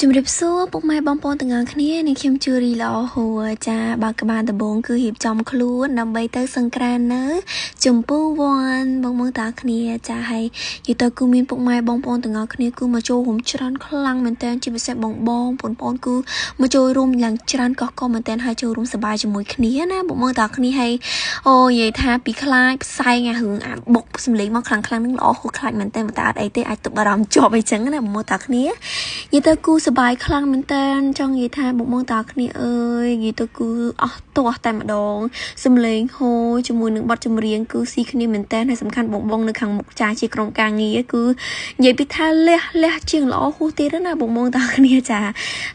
ជំរាបសួរពុកម៉ែបងប្អូនទាំងអស់គ្នានាងខ្ញុំជូរីល្អហួរចាបើក្បាលដំបងគឺរៀបចំខ្លួនដើម្បីទៅសង្ក្រាននៅចំពោះវ័នបងប្អូនតាគ្នាចាហើយយីទៅគឺមានពុកម៉ែបងប្អូនទាំងអស់គ្នាគឺមកចូលរួមច្រើនខ្លាំងមែនតើជាពិសេសបងបងប្អូនគឺមកចូលរួមយ៉ាងច្រើនកកមែនតើហើយចូលរួមសប្បាយជាមួយគ្នាណាបងប្អូនតាគ្នាហើយអូនិយាយថាពីខ្លាចផ្សែងអារឿងអាបុកសំលេងមកខ្លាំងៗនឹងល្អហួរខ្លាចមែនតើតែអត់អីទេអាចទប់អារម្មណ៍ជាប់អីចឹងណាបងប្អូនតាគ្នាយីទៅគូសបាយខ្លាំងមែនតើចង់និយាយថាបងតាគ្នាអើយនិយាយទៅគឺអស់ទាស់តែម្ដងសំលេងហូរជាមួយនឹងបទចម្រៀងគឺស៊ីគ្នាមែនតើហើយសំខាន់បងនៅខាងមុខចាជាក្រុមការងារគឺនិយាយពីថាលះជាងល្អហួសទៀតណាបងតាគ្នាចា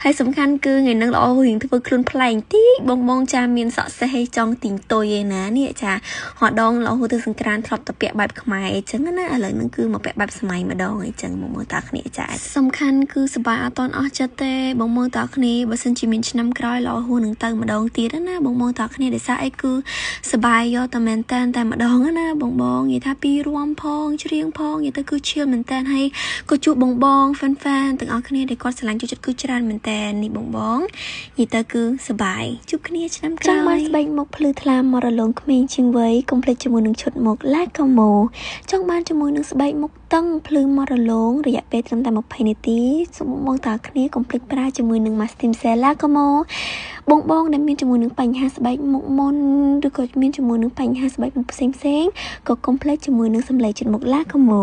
ហើយសំខាន់គឺថ្ងៃហ្នឹងល្អរៀងធ្វើខ្លួនប្លែកតិចបងចាមានសក់សេះឲ្យចង់ទីងតុយឯណានេះចាហត់ដងល្អហួសទៅសង្ក្រានធ្លាប់តែពាក់បែបខ្មែរអញ្ចឹងណាឥឡូវហ្នឹងគឺមកពាក់បែបសម័យម្ដងអញ្ចឹងបងតាគ្នាចាសំខាន់គឺសប្បាយអត់តន់អស់ចិត្តទេបងតាគ្នាបើសិនជាមានឆ្នាំក្រោយល្អហួសនឹងទៅម្ដងទៀតណាបងតាគ្នាដោយសារអីគឺសប្បាយយកតែមែនតែម្ដងណាបងនិយាយថាពីរួមផងច្រៀងផងនិយាយទៅគឺឈៀលមែនតែហើយក៏ជួបបងហ្វេនទាំងអស់គ្នាដែលគាត់ស្រឡាញ់ចូលចិត្តគឺច្រើនមែនតែនេះបងនិយាយទៅគឺសប្បាយជួបគ្នាឆ្នាំក្រោយចាំបានស្បែកមុខភ្លឺថ្លាមករលងក្មេងជាងវ័យកុំភ្លេចជាមួយនឹងឈុតមុខឡាកូម៉ូចង់បានជាមួយនឹងស្បែកមុខតឹងភ្លឺមករលងរយៈពេលត្រឹមតែ20នាទីសូមបងតាគ្នាកុំភ្លេចប្រើជាមួយនឹង Mastim Sela Como បងដែលមានជាមួយនឹងបញ្ហាស្បែកមុខមុនឬក៏មានជាមួយនឹងបញ្ហាស្បែកមុខផ្សេងក៏កុំភ្លេចជាមួយនឹងសម្លេងចិត្តមុខ La Como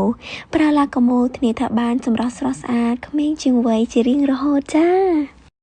ប្រើ La Como ធានាថាបានសម្រស់ស្រស់ស្អាតក្មេងជាងវ័យជារៀងរហូតចា